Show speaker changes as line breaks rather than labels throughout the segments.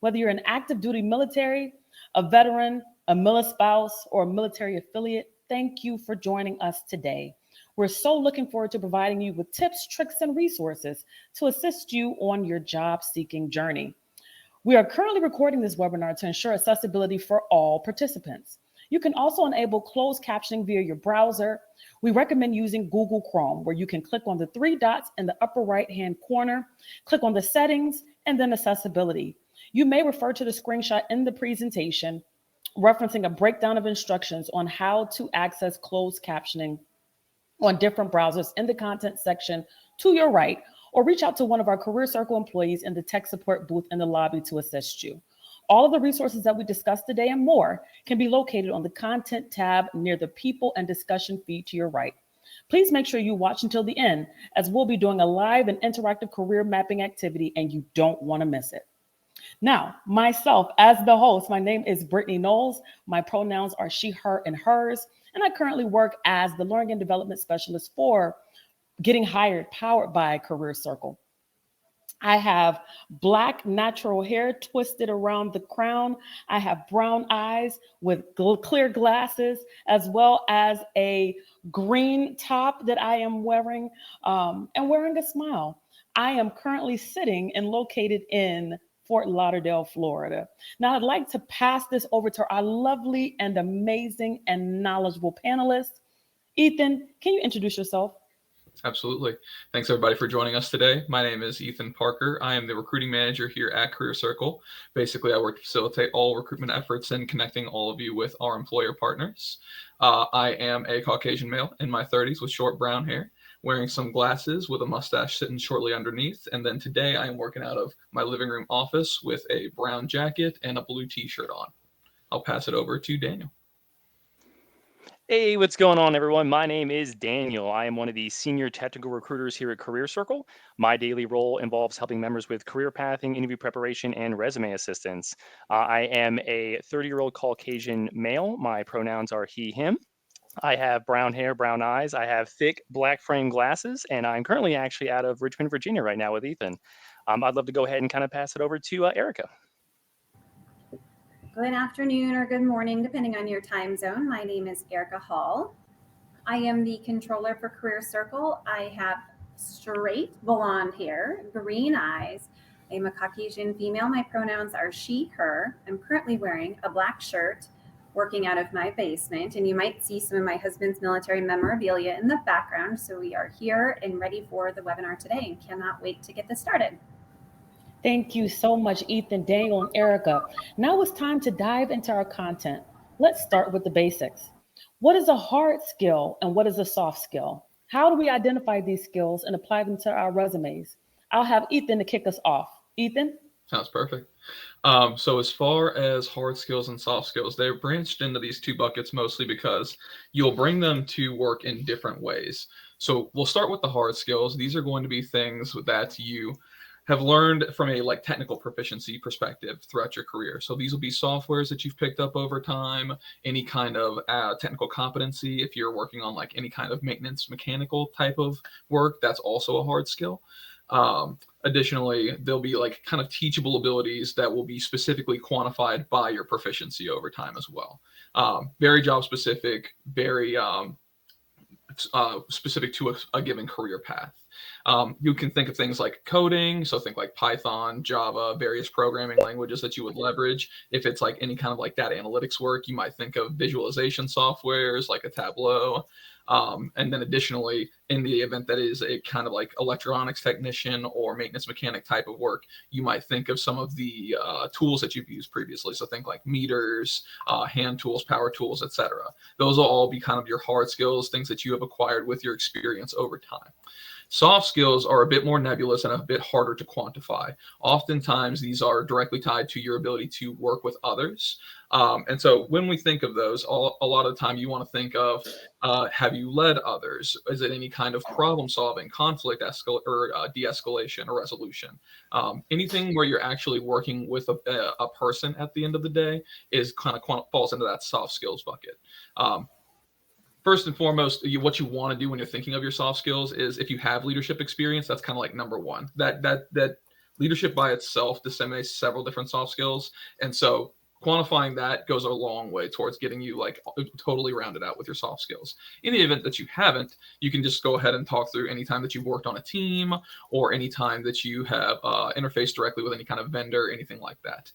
Whether you're an active duty military, a veteran, a spouse, or a military affiliate, thank you for joining us today. We're so looking forward to providing you with tips, tricks, and resources to assist you on your job seeking journey. We are currently recording this webinar to ensure accessibility for all participants. You can also enable closed captioning via your browser. We recommend using Google Chrome, where you can click on the three dots in the upper right-hand corner, click on the settings, and then accessibility. You may refer to the screenshot in the presentation, referencing a breakdown of instructions on how to access closed captioning on different browsers in the content section to your right, or reach out to one of our Career Circle employees in the tech support booth in the lobby to assist you. All of the resources that we discussed today and more can be located on the content tab near the people and discussion feed to your right. Please make sure you watch until the end, as we'll be doing a live and interactive career mapping activity and you don't want to miss it. Now, myself as the host, my name is Brittany Knowles. My pronouns are she, her, and hers, and I currently work as the Learning and Development Specialist for Getting Hired, powered by Career Circle. I have black natural hair twisted around the crown. I have brown eyes with clear glasses, as well as a green top that I am wearing, and wearing a smile. I am currently sitting and located in Fort Lauderdale, Florida. Now, I'd like to pass this over to our lovely and amazing and knowledgeable panelists. Ethan, can you introduce yourself?
Absolutely. Thanks, everybody, for joining us today. My name is Ethan Parker. I am the recruiting manager here at Career Circle. Basically, I work to facilitate all recruitment efforts and connecting all of you with our employer partners. I am a Caucasian male in my 30s with short brown hair, wearing some glasses with a mustache sitting shortly underneath. And then today I am working out of my living room office with a brown jacket and a blue t-shirt on. I'll pass it over to Daniel.
Hey, what's going on, everyone? My name is Daniel. I am one of the senior technical recruiters here at Career Circle. My daily role involves helping members with career pathing, interview preparation, and resume assistance. I am a 30-year-old Caucasian male. My pronouns are he, him. I have brown hair, brown eyes. I have thick black frame glasses, and I'm currently actually out of Richmond, Virginia right now with Ethan. I'd love to go ahead and kind of pass it over to Erica.
Good afternoon or good morning, depending on your time zone. My name is Erica Hall. I am the controller for Career Circle. I have straight blonde hair, green eyes. I am a Caucasian female. My pronouns are she, her. I'm currently wearing a black shirt, working out of my basement, and you might see some of my husband's military memorabilia in the background. So we are here and ready for the webinar today and cannot wait to get this started.
Thank you so much, Ethan, Daniel, and Erica. Now it's time to dive into our content. Let's start with the basics. What is a hard skill and what is a soft skill? How do we identify these skills and apply them to our resumes? I'll have Ethan to kick us off. Ethan?
Sounds perfect. So as far as hard skills and soft skills, they're branched into these two buckets mostly because you'll bring them to work in different ways. So we'll start with the hard skills. These are going to be things that you have learned from a technical proficiency perspective throughout your career. So these will be softwares that you've picked up over time, any kind of technical competency. If you're working on any kind of maintenance mechanical type of work, that's also a hard skill. Additionally, there'll be kind of teachable abilities that will be specifically quantified by your proficiency over time as well. Very job specific, very specific to a given career path. You can think of things like coding, so think like Python, Java, various programming languages that you would leverage. If it's any kind of data analytics work, you might think of visualization softwares like a Tableau. And then additionally, in the event that is a kind of electronics technician or maintenance mechanic type of work, you might think of some of the tools that you've used previously. So think like meters, hand tools, power tools, etc. Those will all be kind of your hard skills, things that you have acquired with your experience over time. Soft skills are a bit more nebulous and a bit harder to quantify. Oftentimes, these are directly tied to your ability to work with others. And so when we think of those, a lot of the time you want to think of, have you led others? Is it any kind of problem solving, conflict de-escalation or resolution? Anything where you're actually working with a person at the end of the day is kind of falls into that soft skills bucket. First and foremost, what you want to do when you're thinking of your soft skills is if you have leadership experience, that's kind of number one. That Leadership by itself disseminates several different soft skills. And so quantifying that goes a long way towards getting you like totally rounded out with your soft skills. In the event that you haven't, you can just go ahead and talk through any time that you've worked on a team or any time that you have interfaced directly with any kind of vendor, anything like that.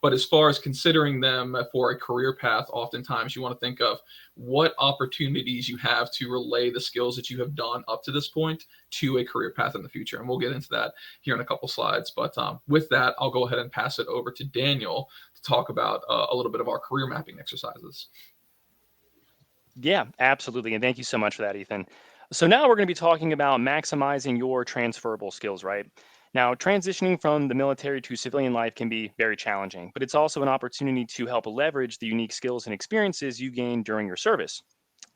But as far as considering them for a career path, oftentimes you want to think of what opportunities you have to relay the skills that you have done up to this point to a career path in the future. And we'll get into that here in a couple slides. But with that, I'll go ahead and pass it over to Daniel to talk about a little bit of our career mapping exercises.
Yeah, absolutely. And thank you so much for that, Ethan. So now we're going to be talking about maximizing your transferable skills, right? Now, transitioning from the military to civilian life can be very challenging, but it's also an opportunity to help leverage the unique skills and experiences you gain during your service.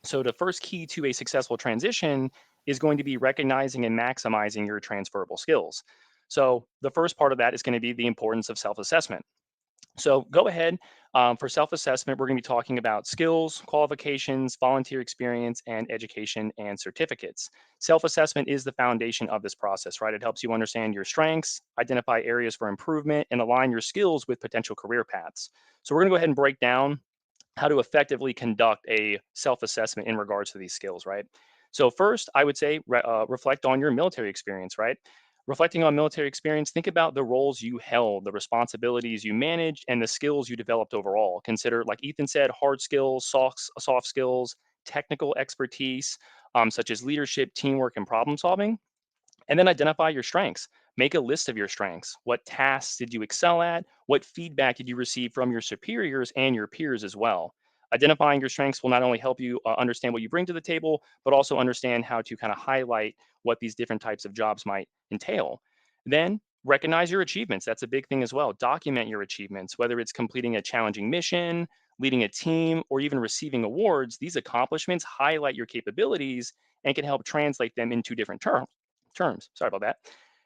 So the first key to a successful transition is going to be recognizing and maximizing your transferable skills. So the first part of that is going to be the importance of self-assessment. So go ahead. For self-assessment, we're going to be talking about skills, qualifications, volunteer experience, and education and certificates. Self-assessment is the foundation of this process, right? It helps you understand your strengths, identify areas for improvement, and align your skills with potential career paths. So we're going to go ahead and break down how to effectively conduct a self-assessment in regards to these skills, right? So first, I would say reflect on your military experience, right? Reflecting on military experience, think about the roles you held, the responsibilities you managed, and the skills you developed overall. Consider, like Ethan said, hard skills, soft skills, technical expertise, such as leadership, teamwork, and problem solving. And then identify your strengths. Make a list of your strengths. What tasks did you excel at? What feedback did you receive from your superiors and your peers as well? Identifying your strengths will not only help you understand what you bring to the table, but also understand how to kind of highlight what these different types of jobs might entail. Then recognize your achievements. That's a big thing as well. Document your achievements, whether it's completing a challenging mission, leading a team, or even receiving awards. These accomplishments highlight your capabilities and can help translate them into different terms. Sorry about that.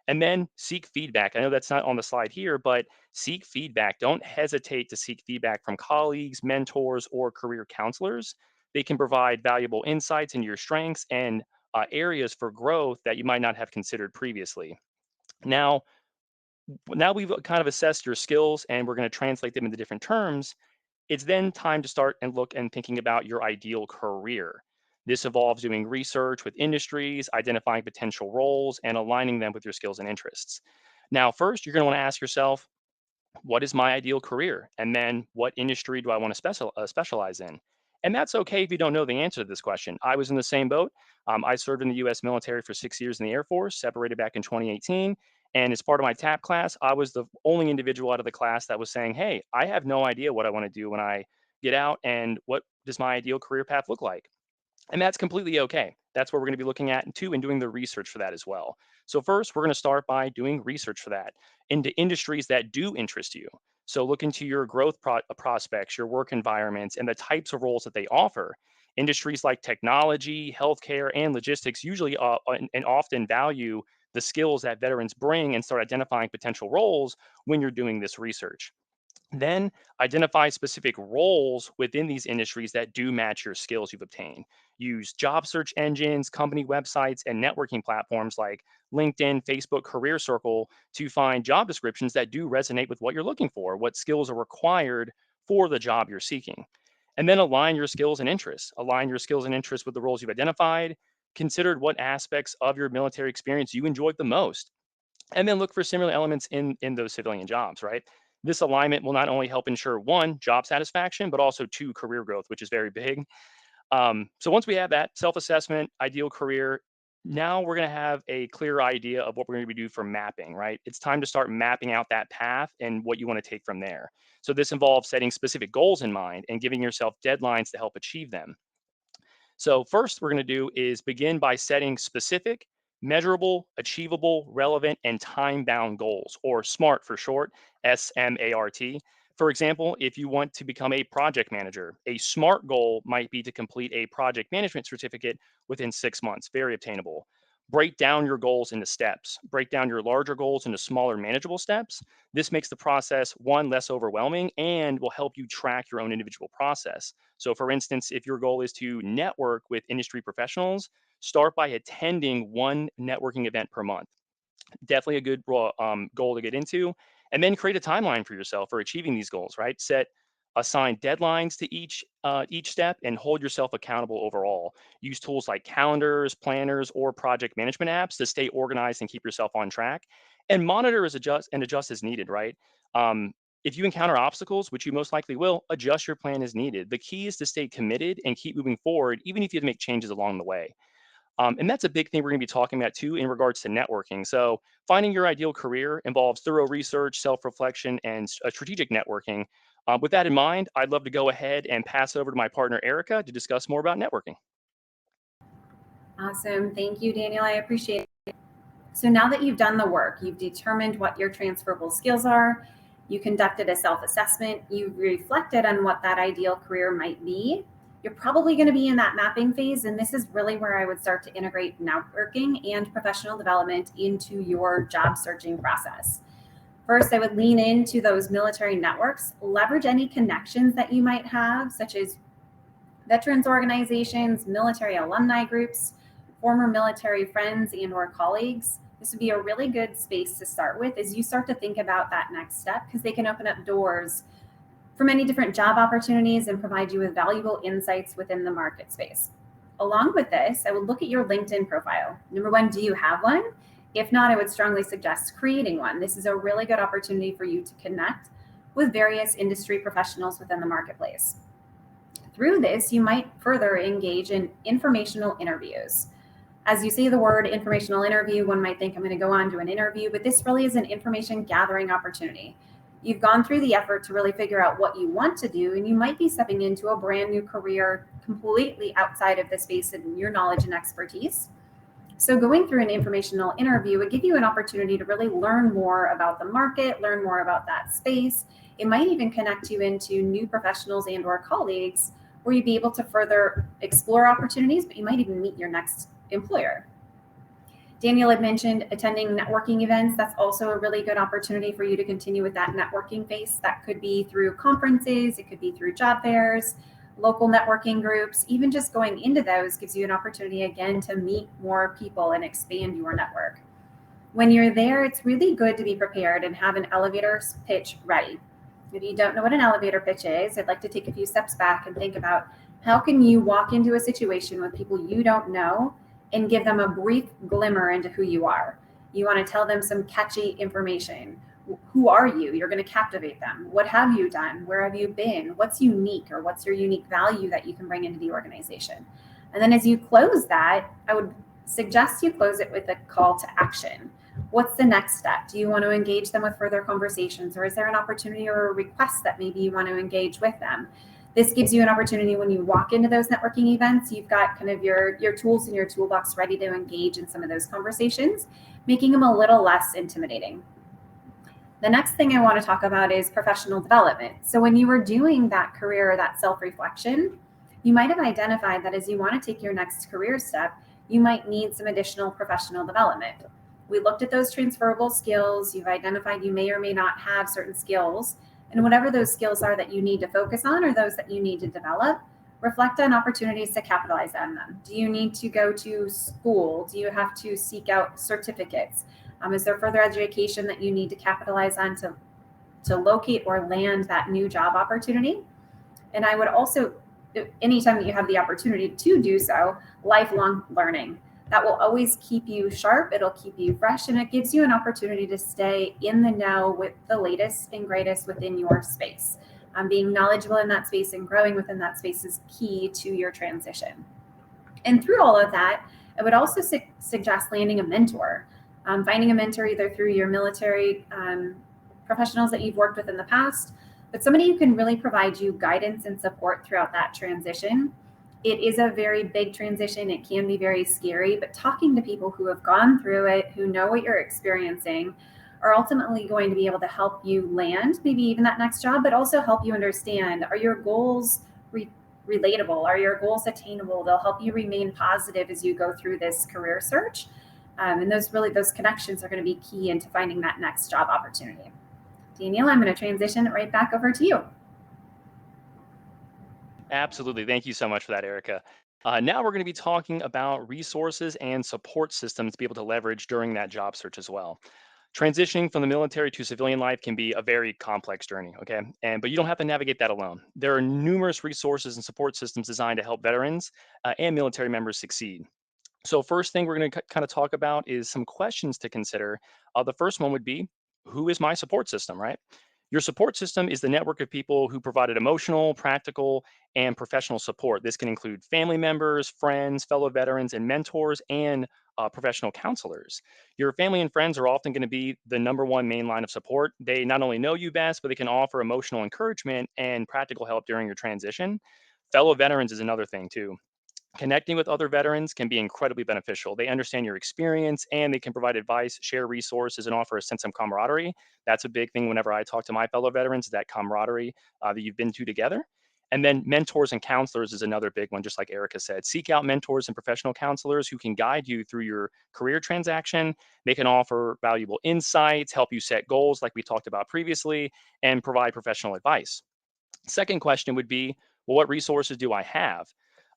And then seek feedback. I know that's not on the slide here, but seek feedback. Don't hesitate to seek feedback from colleagues, mentors, or career counselors. They can provide valuable insights into your strengths and areas for growth that you might not have considered previously. Now, now we've kind of assessed your skills and we're going to translate them into different terms. It's then time to start and look and thinking about your ideal career. This involves doing research with industries, identifying potential roles, and aligning them with your skills and interests. Now, first, you're going to want to ask yourself, what is my ideal career? And then what industry do I want to specialize in? And that's okay if you don't know the answer to this question. I was in the same boat. I served in the US military for 6 years in the Air Force, separated back in 2018. And as part of my TAP class, I was the only individual out of the class that was saying, hey, I have no idea what I want to do when I get out. And what does my ideal career path look like? And that's completely okay. That's what we're going to be looking at too and doing the research for that as well. So first, we're going to start by doing research for that into industries that do interest you. So look into your growth prospects, your work environments, and the types of roles that they offer. Industries like technology, healthcare, and logistics usually and often value the skills that veterans bring and start identifying potential roles when you're doing this research. Then identify specific roles within these industries that do match your skills you've obtained. Use job search engines, company websites, and networking platforms like LinkedIn, Facebook, Career Circle to find job descriptions that do resonate with what you're looking for, what skills are required for the job you're seeking. And then align your skills and interests. Align your skills and interests with the roles you've identified. Consider what aspects of your military experience you enjoyed the most, and then look for similar elements in those civilian jobs, right? This alignment will not only help ensure one, job satisfaction, but also two, career growth, which is very big. So once we have that self-assessment, ideal career, now we're going to have a clear idea of what we're going to do for mapping, right? It's time to start mapping out that path and what you want to take from there. So this involves setting specific goals in mind and giving yourself deadlines to help achieve them. So first we're going to do is begin by setting specific, measurable, achievable, relevant, and time-bound goals, or SMART for short, SMART. For example, if you want to become a project manager, a SMART goal might be to complete a project management certificate within 6 months, very obtainable. Break down your goals into steps. Break down your larger goals into smaller, manageable steps. This makes the process, one, less overwhelming and will help you track your own individual process. So, for instance, if your goal is to network with industry professionals, start by attending one networking event per month. Definitely a good goal to get into. And then create a timeline for yourself for achieving these goals, right? Assign deadlines to each step and hold yourself accountable overall. Use tools like calendars, planners, or project management apps to stay organized and keep yourself on track. And monitor as adjust as needed, right? Um, if you encounter obstacles, which you most likely will, adjust your plan as needed. The key is to stay committed and keep moving forward, even if you have to make changes along the way. And that's a big thing we're going to be talking about too in regards to networking. So, finding your ideal career involves thorough research, self reflection, and strategic networking. With that in mind, I'd love to go ahead and pass over to my partner, Erica, to discuss more about networking.
Awesome. Thank you, Daniel. I appreciate it. So now that you've done the work, you've determined what your transferable skills are, you conducted a self-assessment, you've reflected on what that ideal career might be, you're probably going to be in that mapping phase. And this is really where I would start to integrate networking and professional development into your job searching process. First, I would lean into those military networks, leverage any connections that you might have, such as veterans organizations, military alumni groups, former military friends and or colleagues. This would be a really good space to start with as you start to think about that next step, because they can open up doors for many different job opportunities and provide you with valuable insights within the market space. Along with this, I would look at your LinkedIn profile. Number one, do you have one? If not, I would strongly suggest creating one. This is a really good opportunity for you to connect with various industry professionals within the marketplace. Through this, you might further engage in informational interviews. As you say the word informational interview, one might think I'm going to go on to an interview, but this really is an information gathering opportunity. You've gone through the effort to really figure out what you want to do, and you might be stepping into a brand new career completely outside of the space of your knowledge and expertise. So going through an informational interview would give you an opportunity to really learn more about the market, learn more about that space. It might even connect you into new professionals and or colleagues where you'd be able to further explore opportunities, but you might even meet your next employer. Daniel had mentioned attending networking events. That's also a really good opportunity for you to continue with that networking phase. That could be through conferences, it could be through job fairs, local networking groups. Even just going into those gives you an opportunity again to meet more people and expand your network. When you're there, it's really good to be prepared and have an elevator pitch ready. If you don't know what an elevator pitch is, I'd like to take a few steps back and think about how can you walk into a situation with people you don't know and give them a brief glimmer into who you are. You want to tell them some catchy information. Who are you? You're going to captivate them. What have you done? Where have you been? What's unique, or what's your unique value that you can bring into the organization? And then as you close that, I would suggest you close it with a call to action. What's the next step? Do you want to engage them with further conversations, or is there an opportunity or a request that maybe you want to engage with them? This gives you an opportunity when you walk into those networking events, you've got kind of your tools in your toolbox ready to engage in some of those conversations, making them a little less intimidating. The next thing I want to talk about is professional development. So when you were doing that career, that self-reflection, you might have identified that as you want to take your next career step, you might need some additional professional development. We looked at those transferable skills. You've identified you may or may not have certain skills. And whatever those skills are that you need to focus on or those that you need to develop, reflect on opportunities to capitalize on them. Do you need to go to school? Do you have to seek out certificates? Is there further education that you need to capitalize on to locate or land that new job opportunity? And I would also, anytime that you have the opportunity to do so, lifelong learning. That will always keep you sharp, it'll keep you fresh, and it gives you an opportunity to stay in the know with the latest and greatest within your space. Being knowledgeable in that space and growing within that space is key to your transition. And through all of that, I would also suggest landing a mentor. Finding a mentor either through your military professionals that you've worked with in the past, but somebody who can really provide you guidance and support throughout that transition. It is a very big transition. It can be very scary, but talking to people who have gone through it, who know what you're experiencing, are ultimately going to be able to help you land maybe even that next job, but also help you understand, are your goals relatable? Are your goals attainable? They'll help you remain positive as you go through this career search. And those connections are going to be key into finding that next job opportunity. Daniel, I'm going to transition it right back over to you.
Absolutely. Thank you so much for that, Erica. Now we're going to be talking about resources and support systems to be able to leverage during that job search as well. Transitioning from the military to civilian life can be a very complex journey, okay? But you don't have to navigate that alone. There are numerous resources and support systems designed to help veterans and military members succeed. So, first thing we're going to kind of talk about is some questions to consider. The first one would be, who is my support system, right? Your support system is the network of people who provided emotional, practical, and professional support. This can include family members, friends, fellow veterans, and mentors, and professional counselors. Your family and friends are often going to be the number one main line of support. They not only know you best, but they can offer emotional encouragement and practical help during your transition. Fellow veterans is another thing, too. Connecting with other veterans can be incredibly beneficial. They understand your experience and they can provide advice, share resources, and offer a sense of camaraderie. That's a big thing whenever I talk to my fellow veterans, that camaraderie that you've been to together. And then mentors and counselors is another big one, just like Erica said. Seek out mentors and professional counselors who can guide you through your career transaction. They can offer valuable insights, help you set goals, like we talked about previously, and provide professional advice. Second question would be, well, what resources do I have?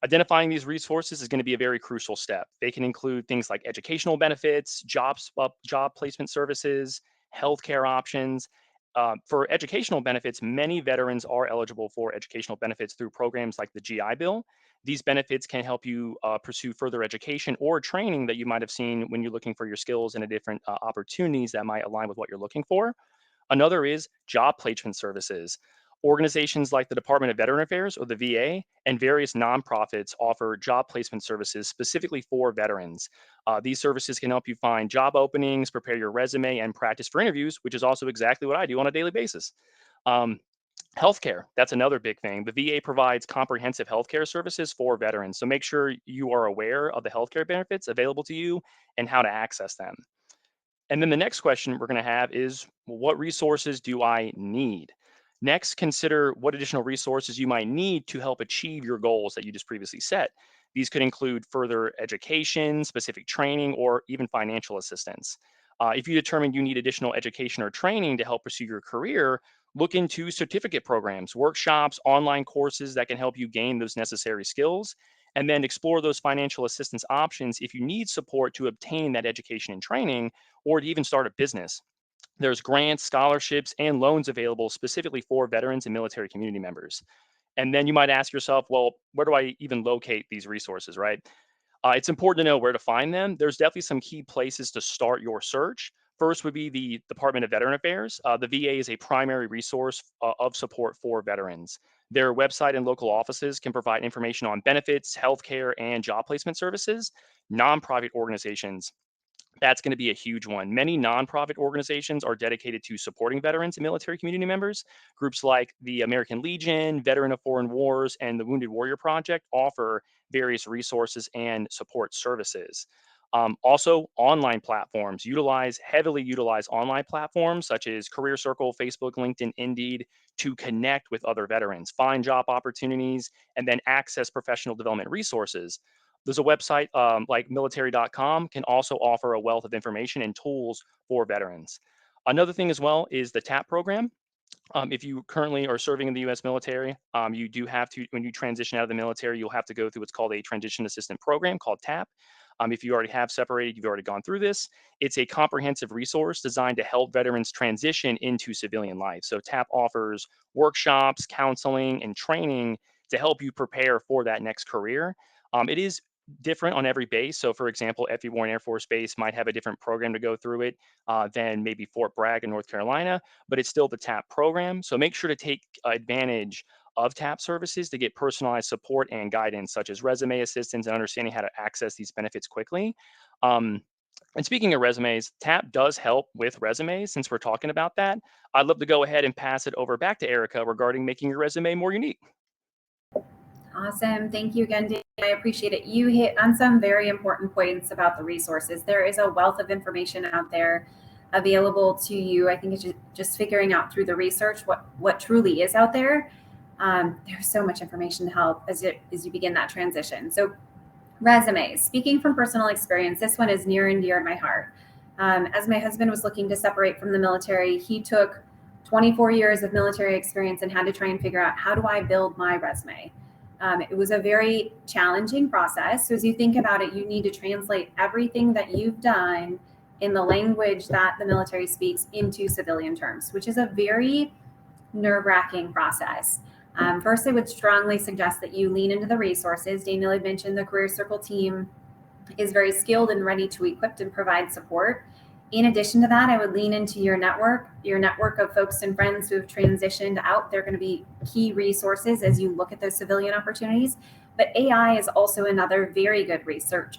Identifying these resources is going to be a very crucial step. They can include things like educational benefits, job placement services, healthcare options. For educational benefits, many veterans are eligible for educational benefits through programs like the GI Bill. These benefits can help you pursue further education or training that you might have seen when you're looking for your skills and a different opportunities that might align with what you're looking for. Another is job placement services. Organizations like the Department of Veteran Affairs or the VA and various nonprofits offer job placement services specifically for veterans. These services can help you find job openings, prepare your resume, and practice for interviews, which is also exactly what I do on a daily basis. Um, Healthcare, that's another big thing. The VA provides comprehensive healthcare services for veterans. So make sure you are aware of the healthcare benefits available to you and how to access them. And then the next question we're going to have is, well, what resources do I need? Next, consider what additional resources you might need to help achieve your goals that you just previously set. These could include further education, specific training, or even financial assistance. If you determine you need additional education or training to help pursue your career, look into certificate programs, workshops, online courses that can help you gain those necessary skills, and then explore those financial assistance options if you need support to obtain that education and training or to even start a business. There's grants, scholarships, and loans available specifically for veterans and military community members. And then you might ask yourself, well, where do I even locate these resources, right? It's important to know where to find them. There's definitely some key places to start your search. First would be the Department of Veteran Affairs. The VA is a primary resource of support for veterans. Their website and local offices can provide information on benefits, healthcare, and job placement services. Nonprofit organizations, that's going to be a huge one. Many nonprofit organizations are dedicated to supporting veterans and military community members. Groups like the American Legion, Veteran of Foreign Wars, and the Wounded Warrior Project offer various resources and support services. Also, online platforms heavily utilize online platforms such as Career Circle, Facebook, LinkedIn, Indeed to connect with other veterans, find job opportunities, and then access professional development resources. There's a website like military.com can also offer a wealth of information and tools for veterans. Another thing as well is the TAP program. If you currently are serving in the U.S. military, you do have to, when you transition out of the military, you'll have to go through what's called a transition assistant program called TAP. If you already have separated, you've already gone through this. It's a comprehensive resource designed to help veterans transition into civilian life. So TAP offers workshops, counseling, and training to help you prepare for that next career. It is different on every base. So, for example, FE Warren Air Force Base might have a different program to go through it than maybe Fort Bragg in North Carolina, but it's still the TAP program. So make sure to take advantage of TAP services to get personalized support and guidance, such as resume assistance and understanding how to access these benefits quickly. Um, and speaking of resumes, TAP does help with resumes. Since we're talking about that, I'd love to go ahead and pass it over back to Erica regarding making your resume more unique.
Awesome. Thank you again, Dave. I appreciate it. You hit on some very important points about the resources. There is a wealth of information out there available to you. I think it's just figuring out through the research what truly is out there. There's so much information to help as you begin that transition. So resumes, speaking from personal experience, this one is near and dear to my heart. As my husband was looking to separate from the military, he took 24 years of military experience and had to try and figure out, how do I build my resume? It was a very challenging process. So as you think about it, you need to translate everything that you've done in the language that the military speaks into civilian terms, which is a very nerve-wracking process. First, I would strongly suggest that you lean into the resources. Daniel had mentioned the Career Circle team is very skilled and ready to equip and provide support. In addition to that, I would lean into your network of folks and friends who have transitioned out. They're going to be key resources as you look at those civilian opportunities. But AI is also another very good research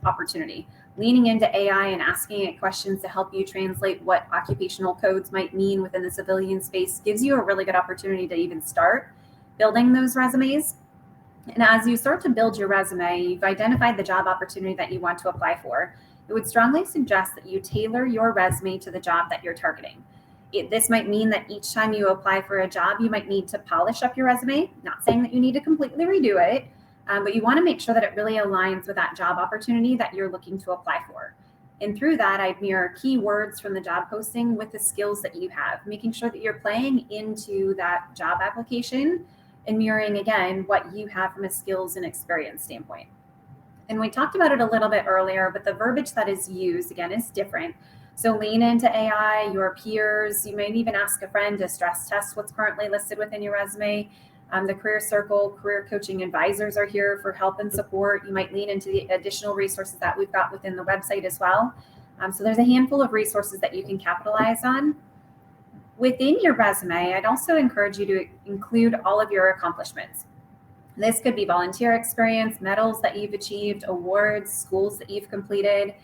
opportunity. Leaning into AI and asking it questions to help you translate what occupational codes might mean within the civilian space gives you a really good opportunity to even start building those resumes. And as you start to build your resume, you've identified the job opportunity that you want to apply for. I would strongly suggest that you tailor your resume to the job that you're targeting. This might mean that each time you apply for a job, you might need to polish up your resume. Not saying that you need to completely redo it, but you want to make sure that it really aligns with that job opportunity that you're looking to apply for. And through that, I'd mirror keywords from the job posting with the skills that you have, making sure that you're playing into that job application and mirroring, again, what you have from a skills and experience standpoint. And we talked about it a little bit earlier, but the verbiage that is used, again, is different. So lean into AI, your peers. You might even ask a friend to stress test what's currently listed within your resume. The Career Circle career coaching advisors are here for help and support. You might lean into the additional resources that we've got within the website as well. So there's a handful of resources that you can capitalize on. Within your resume, I'd also encourage you to include all of your accomplishments. This could be volunteer experience, medals that you've achieved, awards, schools that you've completed.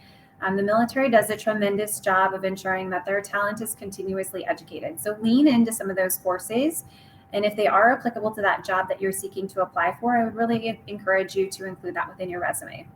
The military does a tremendous job of ensuring that their talent is continuously educated. So lean into some of those courses. And if they are applicable to that job that you're seeking to apply for, I would really encourage you to include that within your resume.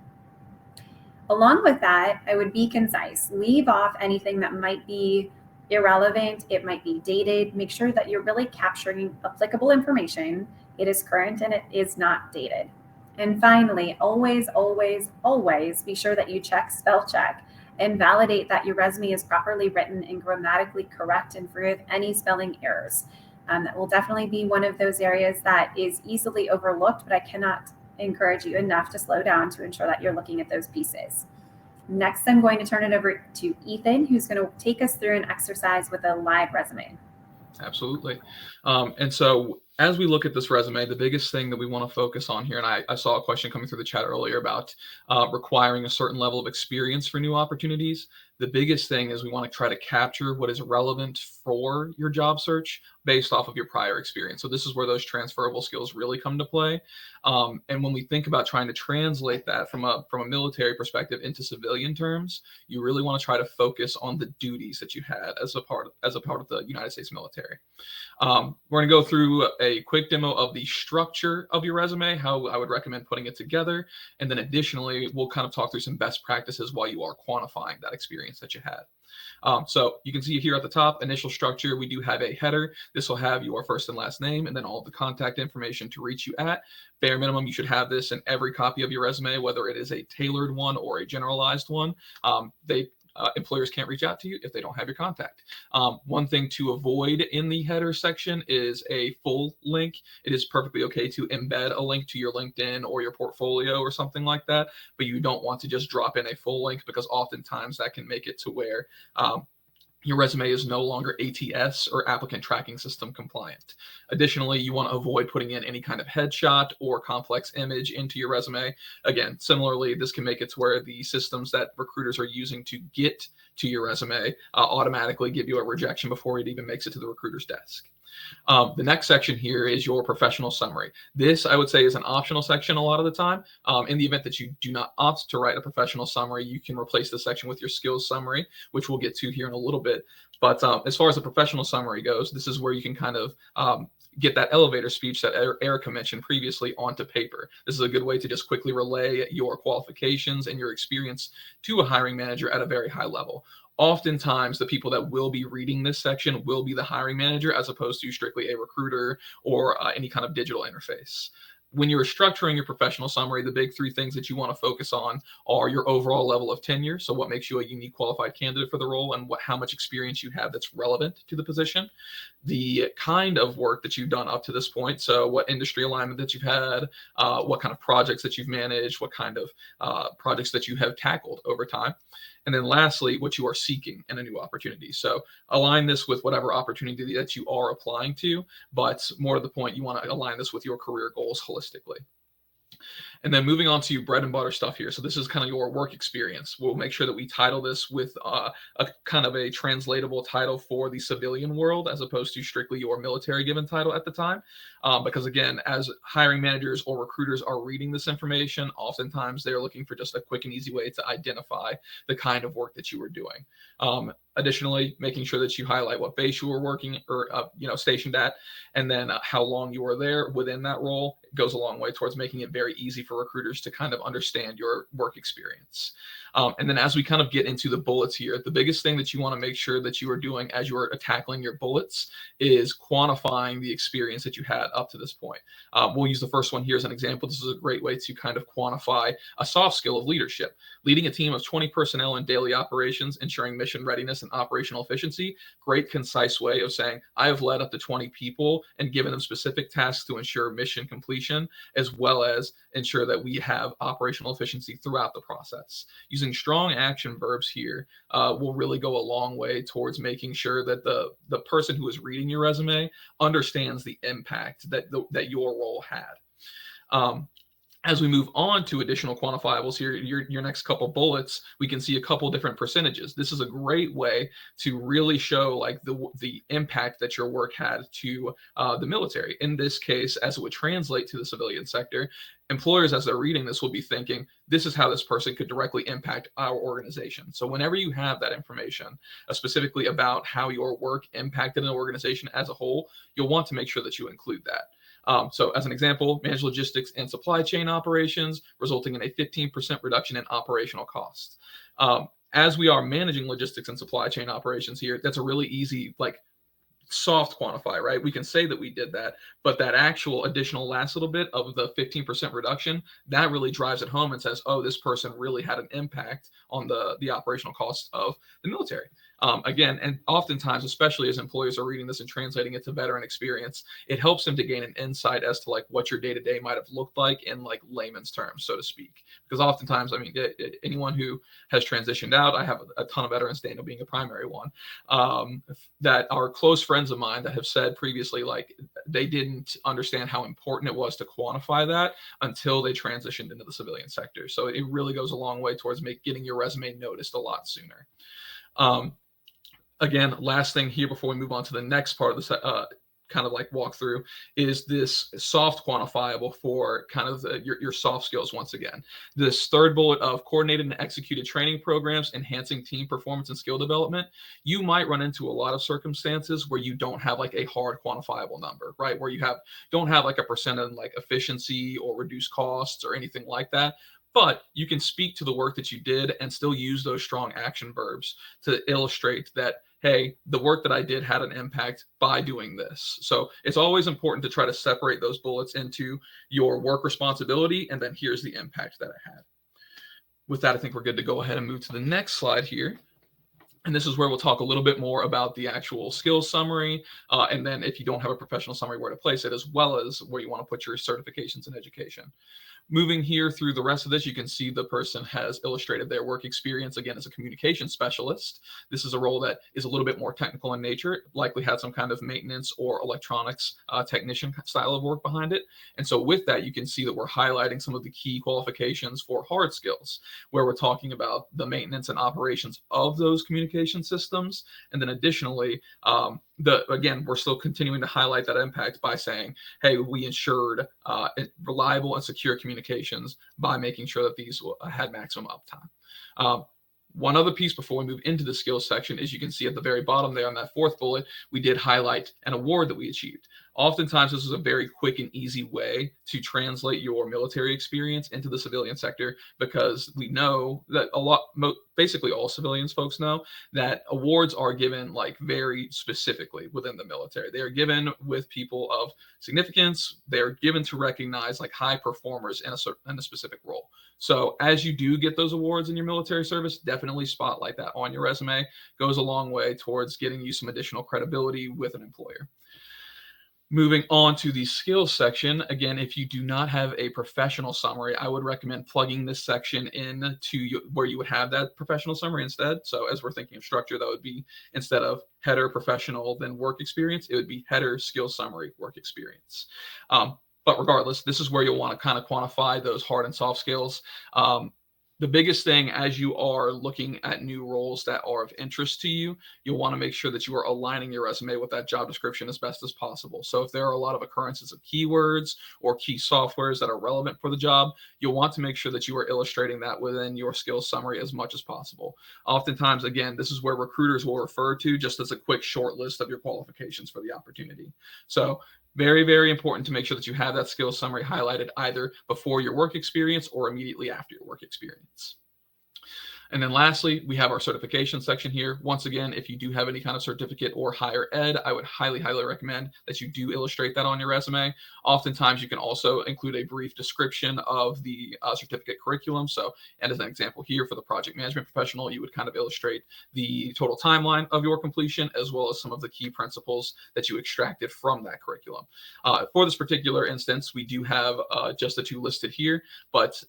Along with that, I would be concise. Leave off anything that might be irrelevant. It might be dated. Make sure that you're really capturing applicable information. It is current and it is not dated. And finally, always, always, always be sure that you check spell check and validate that your resume is properly written and grammatically correct and free of any spelling errors. That will definitely be one of those areas that is easily overlooked, but I cannot encourage you enough to slow down to ensure that you're looking at those pieces. Next, I'm going to turn it over to Ethan, who's going to take us through an exercise with a live resume.
Absolutely. And so as we look at this resume, the biggest thing that we want to focus on here, and I saw a question coming through the chat earlier about requiring a certain level of experience for new opportunities. The biggest thing is we want to try to capture what is relevant for your job search based off of your prior experience. So this is where those transferable skills really come to play. And when we think about trying to translate that from a military perspective into civilian terms, you really want to try to focus on the duties that you had as a part of the United States military. We're going to go through a quick demo of the structure of your resume, how I would recommend putting it together. And then additionally, we'll kind of talk through some best practices while you are quantifying that experience that you had. So you can see here at the top, initial structure, we do have a header. This will have your first and last name and then all of the contact information to reach you at. Bare minimum, you should have this in every copy of your resume, whether it is a tailored one or a generalized one. Employers can't reach out to you if they don't have your contact. One thing to avoid in the header section is a full link. It is perfectly okay to embed a link to your LinkedIn or your portfolio or something like that, but you don't want to just drop in a full link because oftentimes that can make it to where your resume is no longer ATS or applicant tracking system compliant. Additionally, you want to avoid putting in any kind of headshot or complex image into your resume. Again, similarly, this can make it to where the systems that recruiters are using to get to your resume automatically give you a rejection before it even makes it to the recruiter's desk. The next section here is your professional summary. This, I would say, is an optional section a lot of the time. In the event that you do not opt to write a professional summary, you can replace this section with your skills summary, which we'll get to here in a little bit. But as far as the professional summary goes, this is where you can kind of get that elevator speech that Erica mentioned previously onto paper. This is a good way to just quickly relay your qualifications and your experience to a hiring manager at a very high level. Oftentimes, the people that will be reading this section will be the hiring manager as opposed to strictly a recruiter or any kind of digital interface. when you're structuring your professional summary, the big three things that you want to focus on are your overall level of tenure. So what makes you a unique qualified candidate for the role, and how much experience you have that's relevant to the position. The kind of work that you've done up to this point. So what industry alignment that you've had, what kind of projects that you've managed, what kind of projects that you have tackled over time. And then lastly, what you are seeking in a new opportunity. So align this with whatever opportunity that you are applying to, but more to the point, you want to align this with your career goals holistically. And then moving on to bread and butter stuff here. So this is kind of your work experience. We'll make sure that we title this with a kind of a translatable title for the civilian world, as opposed to strictly your military given title at the time. Because again, as hiring managers or recruiters are reading this information, oftentimes they're looking for just a quick and easy way to identify the kind of work that you were doing. Additionally, making sure that you highlight what base you were working or stationed at, and then how long you were there within that role. It goes a long way towards making it very easy for recruiters to kind of understand your work experience. And then as we kind of get into the bullets here, the biggest thing that you want to make sure that you are doing as you are tackling your bullets is quantifying the experience that you had up to this point. We'll use the first one here as an example. This is a great way to kind of quantify a soft skill of leadership. Leading a team of 20 personnel in daily operations, ensuring mission readiness and operational efficiency. Great, concise way of saying, I have led up to 20 people and given them specific tasks to ensure mission completion, as well as ensure that we have operational efficiency throughout the process. Using strong action verbs here will really go a long way towards making sure that the person who is reading your resume understands the impact that your role had. As we move on to additional quantifiables here, your next couple bullets, we can see a couple different percentages. This is a great way to really show like the impact that your work had to the military. In this case, as it would translate to the civilian sector, employers, as they're reading this, will be thinking, this is how this person could directly impact our organization. So whenever you have that information, specifically about how your work impacted an organization as a whole, you'll want to make sure that you include that. So as an example, manage logistics and supply chain operations, resulting in a 15% reduction in operational costs. As we are managing logistics and supply chain operations here, that's a really easy, soft quantify, right? We can say that we did that, but that actual additional last little bit of the 15% reduction, that really drives it home and says, oh, this person really had an impact on the operational costs of the military. Again, and oftentimes, especially as employers are reading this and translating it to veteran experience, it helps them to gain an insight as to what your day-to-day might have looked like in layman's terms, so to speak. Because oftentimes, I mean, anyone who has transitioned out, I have a ton of veterans, Daniel being a primary one, that are close friends of mine that have said previously, they didn't understand how important it was to quantify that until they transitioned into the civilian sector. So it really goes a long way towards getting your resume noticed a lot sooner. Again, last thing here before we move on to the next part of this kind of walkthrough is this soft quantifiable for kind of your soft skills. Once again, this third bullet of coordinated and executed training programs, enhancing team performance and skill development. You might run into a lot of circumstances where you don't have a hard quantifiable number, right? Where you don't have a percent in efficiency or reduced costs or anything like that. But you can speak to the work that you did and still use those strong action verbs to illustrate that, hey, the work that I did had an impact by doing this. So it's always important to try to separate those bullets into your work responsibility, and then here's the impact that it had. With that, I think we're good to go ahead and move to the next slide here. And this is where we'll talk a little bit more about the actual skills summary, and then if you don't have a professional summary, where to place it, as well as where you want to put your certifications in education. Moving here through the rest of this, you can see the person has illustrated their work experience, again, as a communication specialist. This is a role that is a little bit more technical in nature, likely had some kind of maintenance or electronics technician style of work behind it. And so with that, you can see that we're highlighting some of the key qualifications for hard skills, where we're talking about the maintenance and operations of those communication systems. And then additionally, again, we're still continuing to highlight that impact by saying, hey, we ensured reliable and secure communications by making sure that these had maximum uptime. One other piece before we move into the skills section is you can see at the very bottom there on that fourth bullet, we did highlight an award that we achieved. Oftentimes, this is a very quick and easy way to translate your military experience into the civilian sector, because we know that basically all civilians folks know that awards are given like very specifically within the military. They are given with people of significance. They are given to recognize like high performers in a specific role. So as you do get those awards in your military service, definitely spotlight that on your resume. Goes a long way towards getting you some additional credibility with an employer. Moving on to the skills section, again, if you do not have a professional summary, I would recommend plugging this section in to where you would have that professional summary instead. So as we're thinking of structure, that would be, instead of header professional, then work experience, it would be header skills summary work experience. But regardless, this is where you'll want to kind of quantify those hard and soft skills. The biggest thing as you are looking at new roles that are of interest to you, you'll want to make sure that you are aligning your resume with that job description as best as possible. So if there are a lot of occurrences of keywords or key softwares that are relevant for the job, you'll want to make sure that you are illustrating that within your skills summary as much as possible. Oftentimes, again, this is where recruiters will refer to just as a quick short list of your qualifications for the opportunity. So very, very important to make sure that you have that skills summary highlighted either before your work experience or immediately after your work experience. And then lastly, we have our certification section here. Once again, if you do have any kind of certificate or higher ed, I would highly, highly recommend that you do illustrate that on your resume. Oftentimes, you can also include a brief description of the certificate curriculum. So, and as an example here for the project management professional, you would kind of illustrate the total timeline of your completion, as well as some of the key principles that you extracted from that curriculum. For this particular instance, we do have just the two listed here, but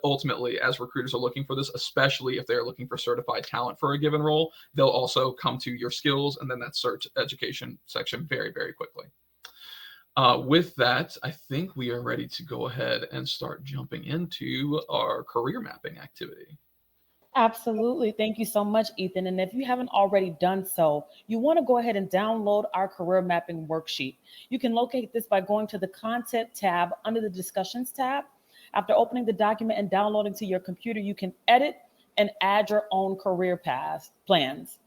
ultimately, as recruiters are looking for this, especially if they're looking for certified talent for a given role, they'll also come to your skills and then that cert education section very, very quickly. With that, I think we are ready to go ahead and start jumping into our career mapping activity.
Absolutely. Thank you so much, Ethan. And if you haven't already done so, you want to go ahead and download our career mapping worksheet. You can locate this by going to the Content tab under the Discussions tab. After opening the document and downloading to your computer, you can edit and add your own career plans.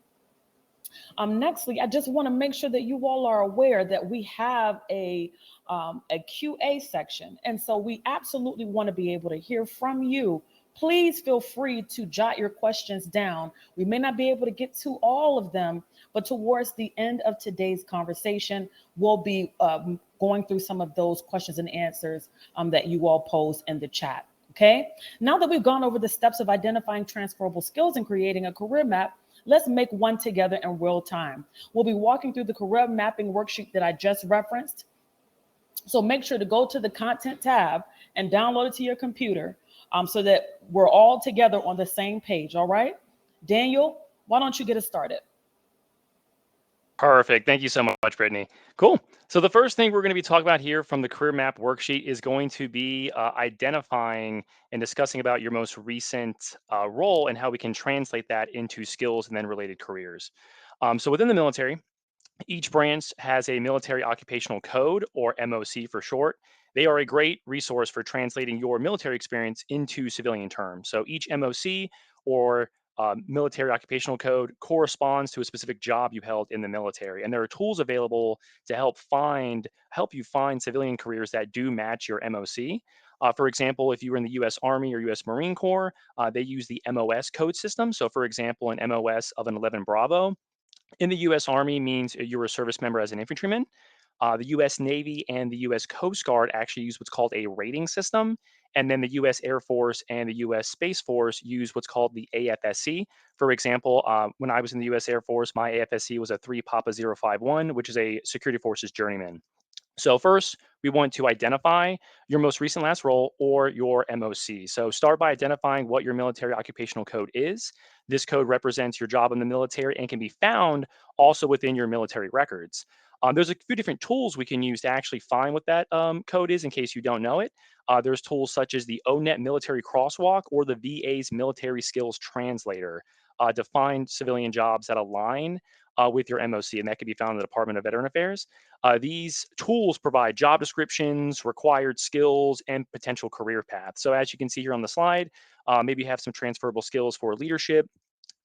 Nextly, I just want to make sure that you all are aware that we have a QA section. And so we absolutely want to be able to hear from you. Please feel free to jot your questions down. We may not be able to get to all of them, but towards the end of today's conversation, we'll be going through some of those questions and answers that you all posed in the chat. Okay, now that we've gone over the steps of identifying transferable skills and creating a career map, let's make one together in real time. We'll be walking through the career mapping worksheet that I just referenced. So make sure to go to the Content tab and download it to your computer so that we're all together on the same page. All right, Daniel, why don't you get us started?
Perfect. Thank you so much, Brittany. Cool. So the first thing we're going to be talking about here from the career map worksheet is going to be identifying and discussing about your most recent role and how we can translate that into skills and then related careers. So within the military, each branch has a military occupational code, or MOC for short. They are a great resource for translating your military experience into civilian terms. So each MOC or military occupational code corresponds to a specific job you held in the military, and there are tools available to help you find civilian careers that do match your MOC. For example, if you were in the U.S. Army or U.S. Marine Corps, they use the MOS code system. So, for example, an MOS of an 11 Bravo in the U.S. Army means you're a service member as an infantryman. The U.S. Navy and the U.S. Coast Guard actually use what's called a rating system. And then the U.S. Air Force and the U.S. Space Force use what's called the AFSC. For example, when I was in the U.S. Air Force, my AFSC was a 3 Papa 051, which is a Security Forces journeyman. So first, we want to identify your most recent last role or your MOC. So start by identifying what your military occupational code is. This code represents your job in the military and can be found also within your military records. There's a few different tools we can use to actually find what that code is in case you don't know it. There's tools such as the ONET Military Crosswalk or the VA's Military Skills Translator to find civilian jobs that align with your MOC, and that can be found in the Department of Veteran Affairs. These tools provide job descriptions, required skills, and potential career paths. So as you can see here on the slide, maybe you have some transferable skills for leadership,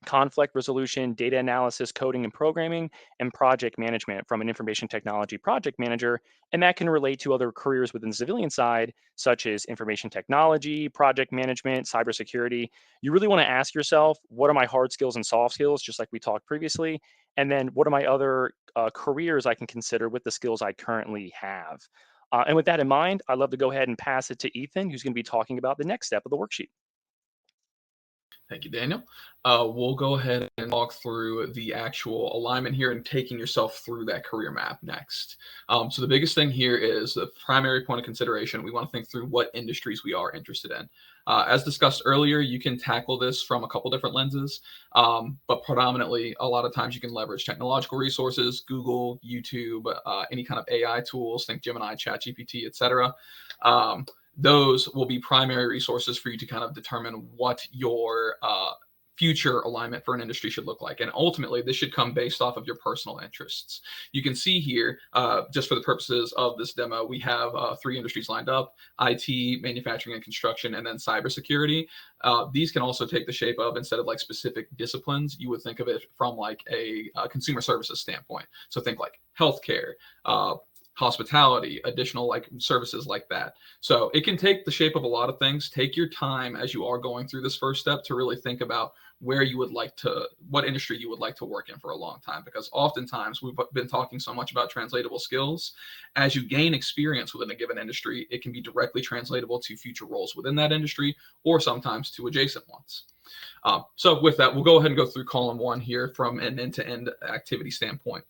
conflict resolution, data analysis, coding and programming, and project management from an information technology project manager. And that can relate to other careers within the civilian side, such as information technology, project management, cybersecurity. You really want to ask yourself, what are my hard skills and soft skills, just like we talked previously? And then what are my other careers I can consider with the skills I currently have? And with that in mind, I'd love to go ahead and pass it to Ethan, who's going to be talking about the next step of the worksheet.
Thank you, Daniel. We'll go ahead and walk through the actual alignment here and taking yourself through that career map next. So the biggest thing here is the primary point of consideration. We want to think through what industries we are interested in. As discussed earlier, you can tackle this from a couple different lenses, but predominantly, a lot of times you can leverage technological resources, Google, YouTube, any kind of AI tools, think Gemini, ChatGPT, etc. Those will be primary resources for you to kind of determine what your future alignment for an industry should look like. And ultimately, this should come based off of your personal interests. You can see here, just for the purposes of this demo, we have 3 industries lined up: IT, manufacturing and construction, and then cybersecurity. These can also take the shape of, instead of like specific disciplines, you would think of it from like a consumer services standpoint. So think like healthcare, hospitality, additional like services like that. So it can take the shape of a lot of things. Take your time as you are going through this first step to really think about where you would like to, what industry you would like to work in for a long time, because oftentimes we've been talking so much about translatable skills. As you gain experience within a given industry, it can be directly translatable to future roles within that industry, or sometimes to adjacent ones. So with that, we'll go ahead and go through column 1 here from an end-to-end activity standpoint.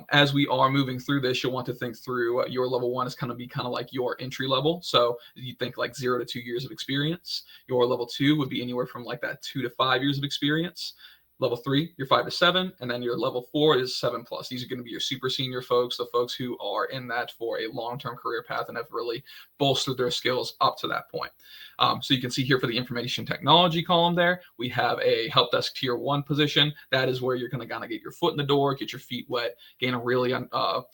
As we are moving through this, you'll want to think through your level 1 is kind of like your entry level. So you think like 0 to 2 years of experience. Your level 2 would be anywhere from like that 2 to 5 years of experience. Level 3, you're 5 to 7, and then your level 4 is 7+. These are going to be your super senior folks, the folks who are in that for a long-term career path and have really bolstered their skills up to that point. So you can see here for the information technology column there, we have a help desk tier 1 position. That is where you're going to kind of get your foot in the door, get your feet wet, gain a really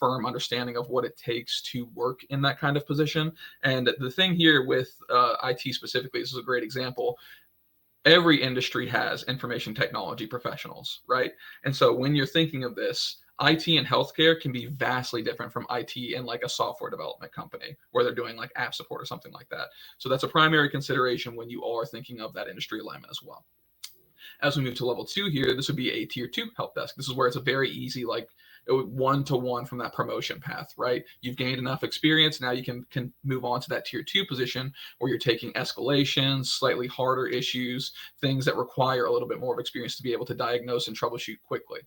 firm understanding of what it takes to work in that kind of position. And the thing here with IT specifically, this is a great example. Every industry has information technology professionals, right? And so when you're thinking of this, IT and healthcare can be vastly different from IT and like a software development company where they're doing like app support or something like that. So that's a primary consideration when you are thinking of that industry alignment as well. As we move to level 2 here, this would be a tier 2 help desk. This is where it's a very easy, like one-to-one from that promotion path, right? You've gained enough experience. Now you can move on to that tier 2 position where you're taking escalations, slightly harder issues, things that require a little bit more of experience to be able to diagnose and troubleshoot quickly.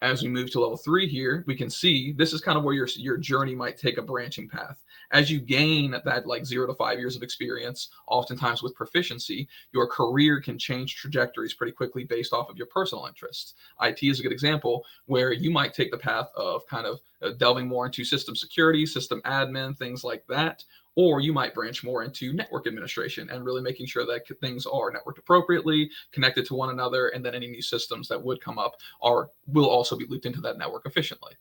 As we move to level 3 here, we can see this is kind of where your journey might take a branching path. As you gain that like 0 to 5 years of experience, oftentimes with proficiency, your career can change trajectories pretty quickly based off of your personal interests. IT is a good example where you might take the path of kind of delving more into system security, system admin, things like that. Or you might branch more into network administration and really making sure that things are networked appropriately, connected to one another, and then any new systems that would come up will also be looped into that network efficiently.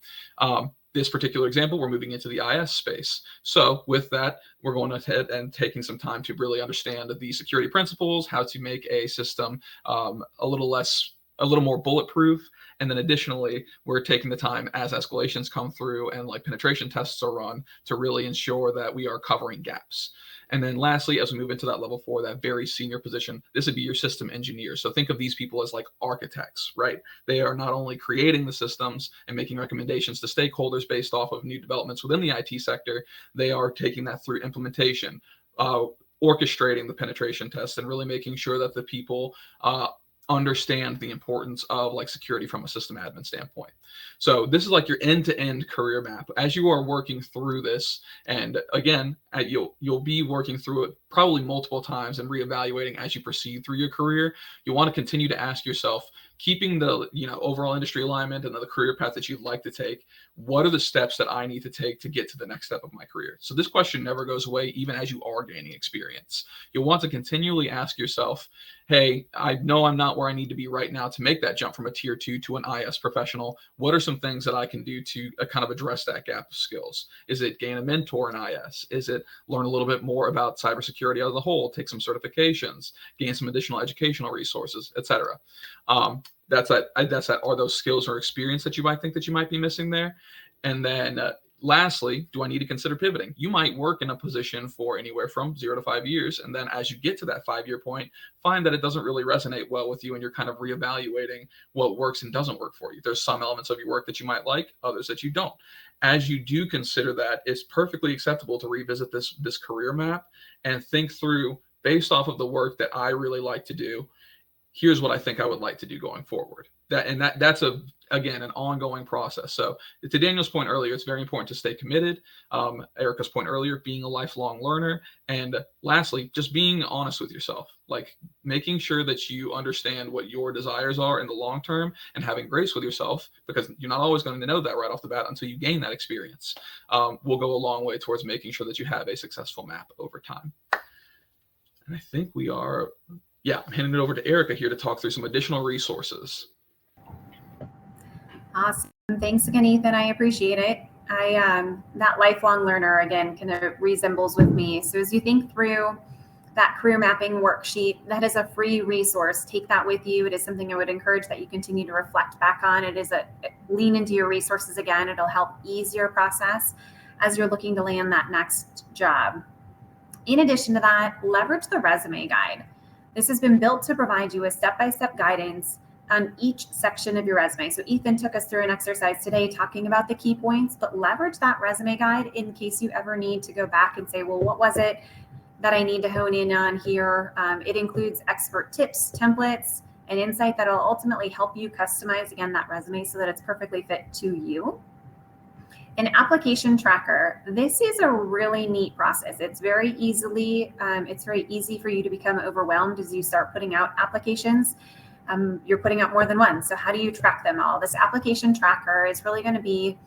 This particular example, we're moving into the IS space. So with that, we're going ahead and taking some time to really understand the security principles, how to make a system a little more bulletproof. And then additionally, we're taking the time as escalations come through and like penetration tests are run to really ensure that we are covering gaps. And then lastly, as we move into that level 4, that very senior position, this would be your system engineer. So think of these people as like architects, right? They are not only creating the systems and making recommendations to stakeholders based off of new developments within the IT sector, they are taking that through implementation, orchestrating the penetration tests, and really making sure that the people understand the importance of like security from a system admin standpoint. So this is like your end-to-end career map. As you are working through this, and again, you'll be working through it probably multiple times and reevaluating as you proceed through your career. You want to continue to ask yourself, keeping the, overall industry alignment and the career path that you'd like to take, what are the steps that I need to take to get to the next step of my career? So this question never goes away, even as you are gaining experience. You'll want to continually ask yourself, hey, I know I'm not where I need to be right now to make that jump from a tier 2 to an IS professional. What are some things that I can do to kind of address that gap of skills? Is it gain a mentor in IS? Is it learn a little bit more about cybersecurity as a whole, take some certifications, gain some additional educational resources, etc.? That's that. Are those skills or experience that you might think that you might be missing there? And then lastly, do I need to consider pivoting? You might work in a position for anywhere from 0 to 5 years. And then as you get to that 5-year point, find that it doesn't really resonate well with you. And you're kind of reevaluating what works and doesn't work for you. There's some elements of your work that you might like, others that you don't. As you do consider that, it's perfectly acceptable to revisit this career map and think through, based off of the work that I really like to do, here's what I think I would like to do going forward. That's again, an ongoing process. So to Daniel's point earlier, it's very important to stay committed. Erica's point earlier, being a lifelong learner. And lastly, just being honest with yourself, like making sure that you understand what your desires are in the long term and having grace with yourself, because you're not always going to know that right off the bat until you gain that experience, will go a long way towards making sure that you have a successful map over time. And I think we are... Yeah, I'm handing it over to Erica here to talk through some additional resources.
Awesome. Thanks again, Ethan. I appreciate it. That lifelong learner, again, kind of resembles with me. So as you think through that career mapping worksheet, that is a free resource. Take that with you. It is something I would encourage that you continue to reflect back on. It is lean into your resources again. It'll help ease your process as you're looking to land that next job. In addition to that, leverage the resume guide. This has been built to provide you with step-by-step guidance on each section of your resume. So Ethan took us through an exercise today talking about the key points, but leverage that resume guide in case you ever need to go back and say, well, what was it that I need to hone in on here? It includes expert tips, templates, and insight that will ultimately help you customize, again, that resume so that it's perfectly fit to you. An application tracker. This is a really neat process. It's very easy for you to become overwhelmed as you start putting out applications. You're putting out more than one. So how do you track them all? This application tracker is really going to be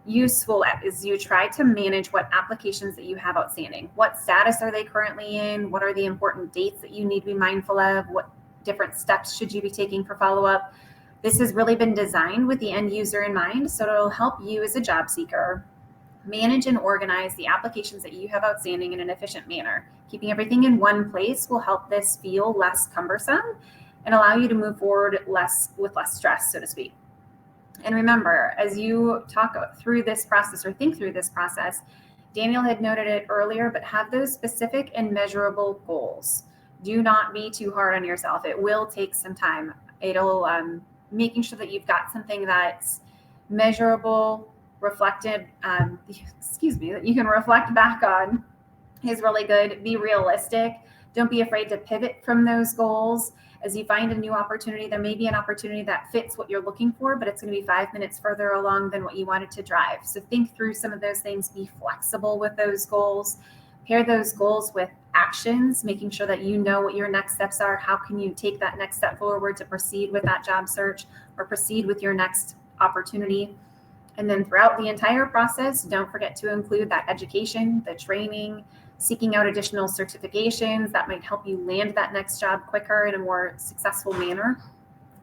useful as you try to manage what applications that you have outstanding. What status are they currently in? What are the important dates that you need to be mindful of? What different steps should you be taking for follow-up? This has really been designed with the end user in mind, so it'll help you as a job seeker manage and organize the applications that you have outstanding in an efficient manner. Keeping everything in one place will help this feel less cumbersome and allow you to move forward with less stress, so to speak. And remember, as you talk through this process or think through this process, Daniel had noted it earlier, but have those specific and measurable goals. Do not be too hard on yourself. It will take some time. It'll making sure that you've got something that's measurable, reflected, that you can reflect back on is really good. Be realistic. Don't be afraid to pivot from those goals. As you find a new opportunity, there may be an opportunity that fits what you're looking for, but it's going to be 5 minutes further along than what you wanted to drive. So think through some of those things, be flexible with those goals. Pair those goals with actions, making sure that you know what your next steps are. How can you take that next step forward to proceed with that job search or proceed with your next opportunity? And then throughout the entire process, don't forget to include that education, the training, seeking out additional certifications that might help you land that next job quicker in a more successful manner.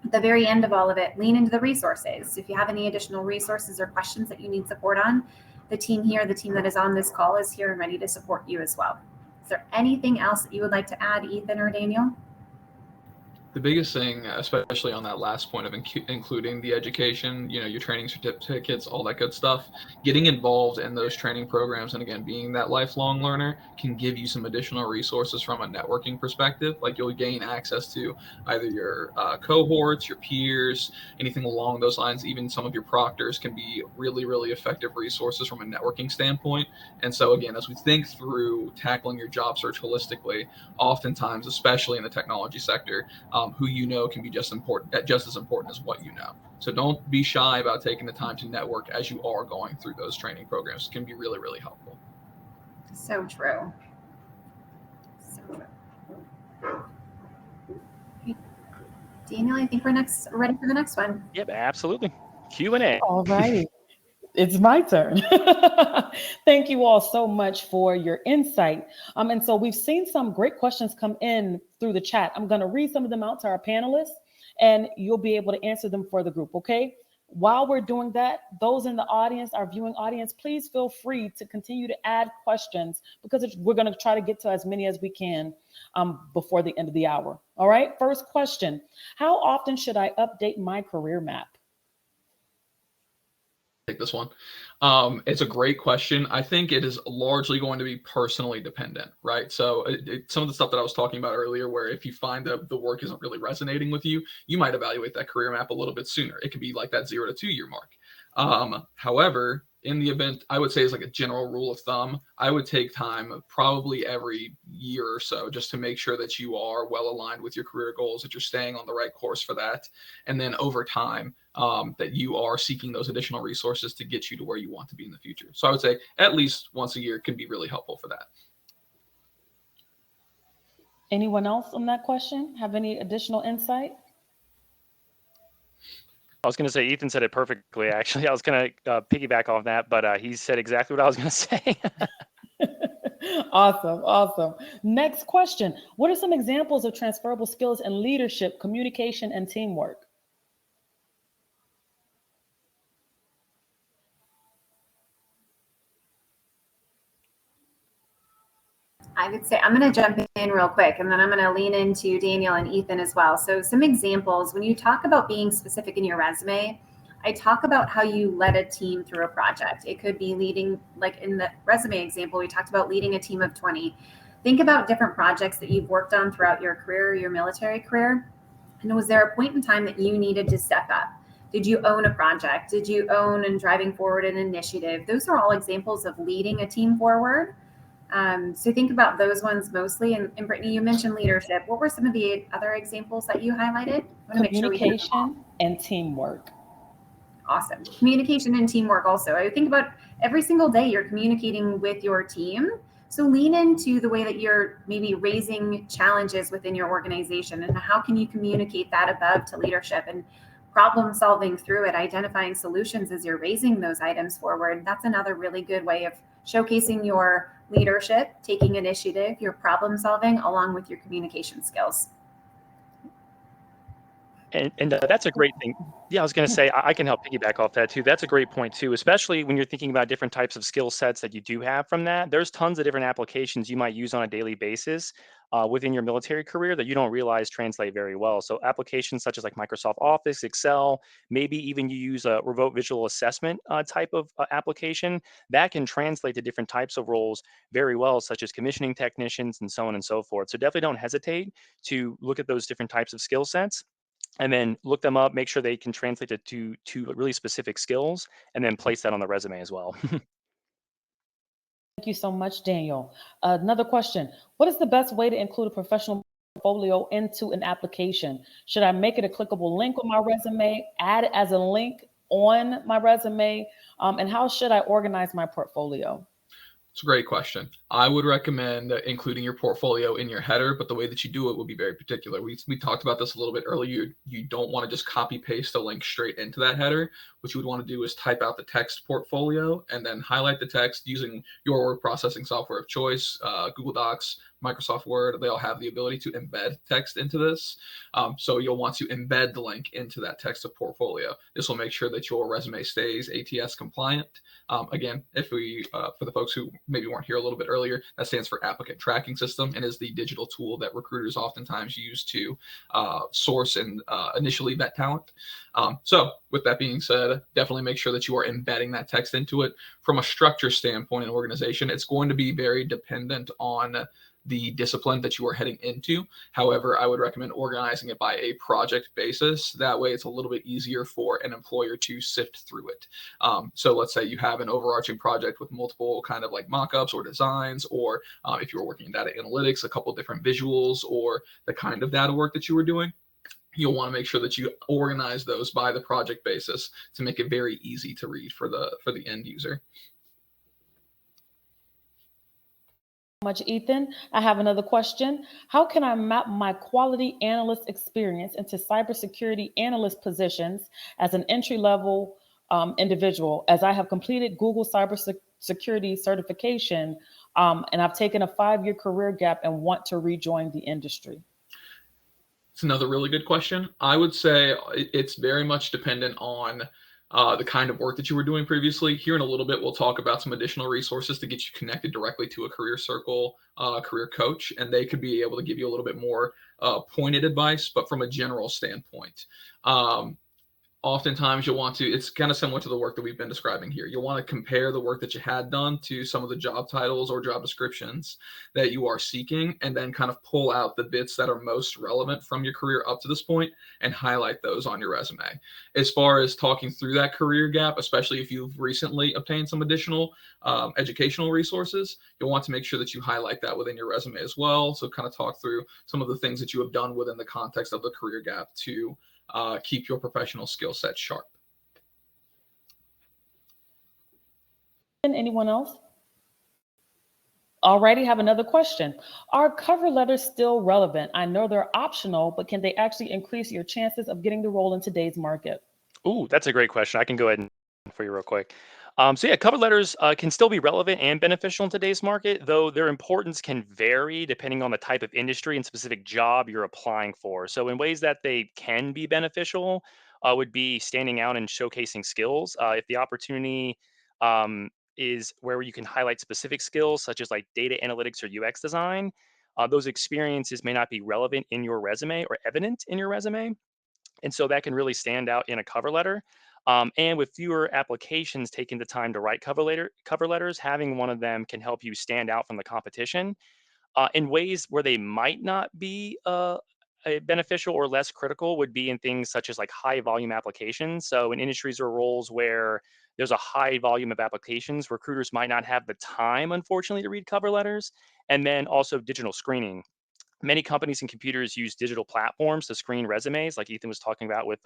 At the very end of all of it, lean into the resources. If you have any additional resources or questions that you need support on, the team here, the team that is on this call is here and ready to support you as well. Is there anything else that you would like to add, Ethan or Daniel?
The biggest thing, especially on that last point of including the education, your training certificates, all that good stuff, getting involved in those training programs, and again, being that lifelong learner can give you some additional resources from a networking perspective. Like you'll gain access to either your cohorts, your peers, anything along those lines. Even some of your proctors can be really, really effective resources from a networking standpoint. And so again, as we think through tackling your job search holistically, oftentimes, especially in the technology sector, who you know can be just as important as what you know. So don't be shy about taking the time to network as you are going through those training programs. It can be really, really helpful.
So true. Daniel, I think we're ready for the next one.
Yep, absolutely. Q&A.
All righty. It's my turn. Thank you all so much for your insight. And so we've seen some great questions come in through the chat. I'm going to read some of them out to our panelists, and you'll be able to answer them for the group, okay? While we're doing that, those in the audience, our viewing audience, please feel free to continue to add questions because we're going to try to get to as many as we can before the end of the hour. All right, first question. How often should I update my career map?
Take this one. It's a great question. I think it is largely going to be personally dependent, right? So some of the stuff that I was talking about earlier, where if you find that the work isn't really resonating with you, you might evaluate that career map a little bit sooner. It could be like that 0 to 2 year mark. However, in the event, I would say as like a general rule of thumb, I would take time probably every year or so just to make sure that you are well aligned with your career goals, that you're staying on the right course for that. And then over time, that you are seeking those additional resources to get you to where you want to be in the future. So I would say at least once a year could be really helpful for that.
Anyone else on that question have any additional insight?
I was going to say, Ethan said it perfectly, actually. I was going to piggyback off that, but he said exactly what I was going to say.
Awesome. Next question. What are some examples of transferable skills in leadership, communication, and teamwork?
I would say I'm going to jump in real quick, and then I'm going to lean into Daniel and Ethan as well. So some examples, when you talk about being specific in your resume, I talk about how you led a team through a project. It could be leading, like in the resume example, we talked about leading a team of 20. Think about different projects that you've worked on throughout your career, your military career. And was there a point in time that you needed to step up? Did you own a project? Did you own and driving forward an initiative? Those are all examples of leading a team forward. So think about those ones mostly. And Brittany, you mentioned leadership. What were some of the other examples that you highlighted? I want to make sure we hit them all.
Communication and teamwork.
Awesome. Communication and teamwork also. I think about every single day you're communicating with your team. So lean into the way that you're maybe raising challenges within your organization and how can you communicate that above to leadership and problem solving through it, identifying solutions as you're raising those items forward. That's another really good way of showcasing your leadership, taking initiative, your problem solving, along with your communication skills.
And that's a great thing. Yeah, I was going to say, I can help piggyback off that too. That's a great point too, especially when you're thinking about different types of skill sets that you do have from that. There's tons of different applications you might use on a daily basis within your military career that you don't realize translate very well. So applications such as like Microsoft Office, Excel, maybe even you use a remote visual assessment type of application that can translate to different types of roles very well, such as commissioning technicians and so on and so forth. So definitely don't hesitate to look at those different types of skill sets and then look them up, make sure they can translate it to really specific skills, and then place that on the resume as well.
Thank you so much, Daniel. Another question. What is the best way to include a professional portfolio into an application? Should I make it a clickable link on my resume, add it as a link on my resume? And how should I organize my portfolio?
It's a great question. I would recommend including your portfolio in your header, but the way that you do it will be very particular. We talked about this a little bit earlier. You don't want to just copy paste a link straight into that header. What you would want to do is type out the text portfolio and then highlight the text using your word processing software of choice, Google Docs, Microsoft Word. They all have the ability to embed text into this. So you'll want to embed the link into that text of portfolio. This will make sure that your resume stays ATS compliant. Again, if we, for the folks who maybe weren't here a little bit earlier, that stands for Applicant Tracking System and is the digital tool that recruiters oftentimes use to source and initially vet talent. So with that being said, definitely make sure that you are embedding that text into it. From a structure standpoint in an organization, it's going to be very dependent on the discipline that you are heading into. However, I would recommend organizing it by a project basis. That way it's a little bit easier for an employer to sift through it. So let's say you have an overarching project with multiple kind of like mock-ups or designs, or if you were working in data analytics, a couple different visuals or the kind of data work that you were doing. You'll want to make sure that you organize those by the project basis to make it very easy to read for the end user.
Much, Ethan. I have another question. How can I map my quality analyst experience into cybersecurity analyst positions as an entry level individual? As I have completed Google cybersecurity certification, and I've taken a 5-year career gap and want to rejoin the industry.
It's another really good question. I would say it's very much dependent on the kind of work that you were doing previously. Here in a little bit, we'll talk about some additional resources to get you connected directly to a career circle, career coach, and they could be able to give you a little bit more pointed advice, but from a general standpoint. Oftentimes you'll want to, it's kind of similar to the work that we've been describing here. You'll want to compare the work that you had done to some of the job titles or job descriptions that you are seeking, and then kind of pull out the bits that are most relevant from your career up to this point and highlight those on your resume. As far as talking through that career gap, especially if you've recently obtained some additional educational resources, you'll want to make sure that you highlight that within your resume as well. So kind of talk through some of the things that you have done within the context of the career gap to keep your professional skill set sharp.
Anyone else? Alrighty, have another question. Are cover letters still relevant? I know they're optional, but can they actually increase your chances of getting the role in today's market?
Ooh, that's a great question. I can go ahead and for you real quick. So yeah, cover letters can still be relevant and beneficial in today's market, though their importance can vary depending on the type of industry and specific job you're applying for. So in ways that they can be beneficial would be standing out and showcasing skills. If the opportunity is where you can highlight specific skills such as like data analytics or UX design, those experiences may not be relevant in your resume or evident in your resume. And so that can really stand out in a cover letter. And with fewer applications taking the time to write cover letters, having one of them can help you stand out from the competition in ways where they might not be beneficial or less critical would be in things such as like high volume applications. So in industries or roles where there's a high volume of applications, recruiters might not have the time, unfortunately, to read cover letters. And then also digital screening. Many companies and computers use digital platforms to screen resumes, like Ethan was talking about with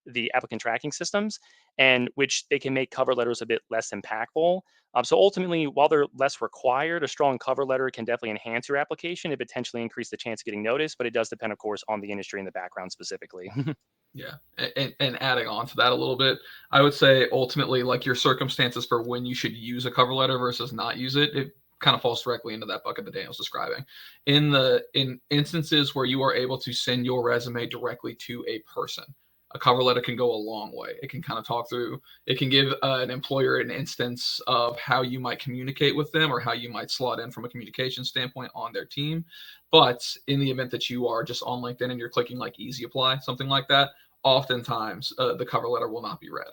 the applicant tracking systems, and which they can make cover letters a bit less impactful. So ultimately, while they're less required, a strong cover letter can definitely enhance your application and potentially increase the chance of getting noticed, but it does depend, of course, on the industry and the background specifically.
Yeah. And adding on to that a little bit, I would say ultimately, like your circumstances for when you should use a cover letter versus not use it, it kind of falls directly into that bucket that Daniel's describing. In instances where you are able to send your resume directly to a person, a cover letter can go a long way. It can kind of talk through, it can give an employer an instance of how you might communicate with them or how you might slot in from a communication standpoint on their team. But in the event that you are just on LinkedIn and you're clicking like easy apply, something like that, oftentimes the cover letter will not be read.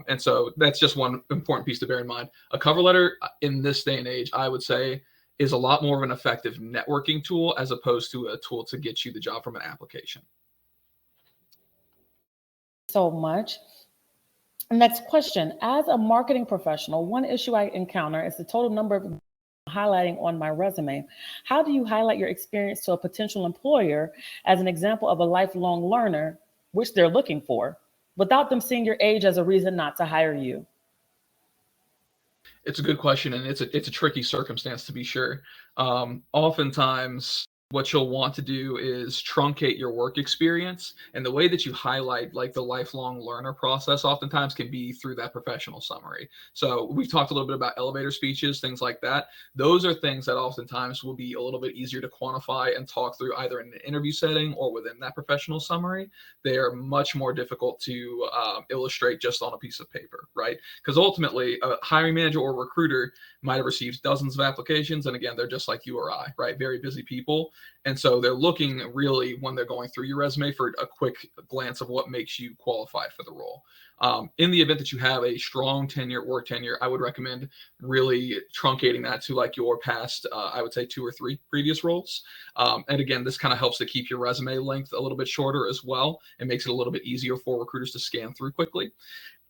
And so that's just one important piece to bear in mind. A cover letter in this day and age, I would say, is a lot more of an effective networking tool as opposed to a tool to get you the job from an application.
So much. Next question. As a marketing professional, one issue I encounter is the total number of highlighting on my resume. How do you highlight your experience to a potential employer as an example of a lifelong learner, which they're looking for, without them seeing your age as a reason not to hire you?
It's a good question, and it's a tricky circumstance to be sure. Oftentimes, what you'll want to do is truncate your work experience, and the way that you highlight like the lifelong learner process oftentimes can be through that professional summary. So we've talked a little bit about elevator speeches, things like that. Those are things that oftentimes will be a little bit easier to quantify and talk through either in an interview setting or within that professional summary. They are much more difficult to illustrate just on a piece of paper, right? Because ultimately a hiring manager or recruiter might have received dozens of applications, and again, they're just like you or I, right? Very busy people. And so they're looking really, when they're going through your resume, for a quick glance of what makes you qualified for the role. In the event that you have a strong work tenure, I would recommend really truncating that to like your past, I would say 2 or 3 previous roles. And again, this kind of helps to keep your resume length a little bit shorter as well. It makes it a little bit easier for recruiters to scan through quickly.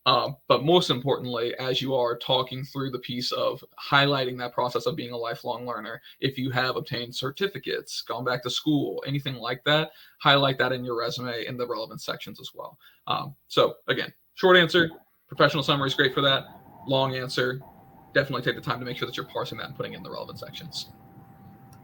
But most importantly, as you are talking through the piece of highlighting that process of being a lifelong learner, if you have obtained certificates, gone back to school, anything like that, highlight that in your resume in the relevant sections as well. So again, short answer, professional summary is great for that. Long answer, definitely take the time to make sure that you're parsing that and putting it in the relevant sections.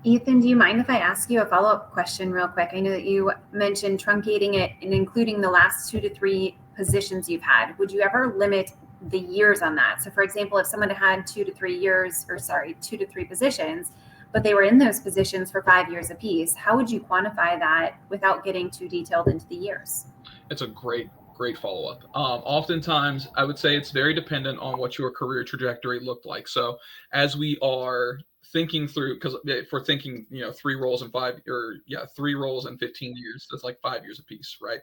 Ethan, do you mind if I ask you a follow-up question real quick? I know that you mentioned truncating it and including the last 2 to 3 positions you've had. Would you ever limit the years on that? So for example, if someone had 2 to 3 positions, but they were in those positions for 5 years apiece, how would you quantify that without getting too detailed into the years?
It's a great follow-up. Oftentimes, I would say it's very dependent on what your career trajectory looked like. So as we are thinking through, because if we're thinking, 3 roles and 3 roles and 15 years, that's like 5 years apiece, right?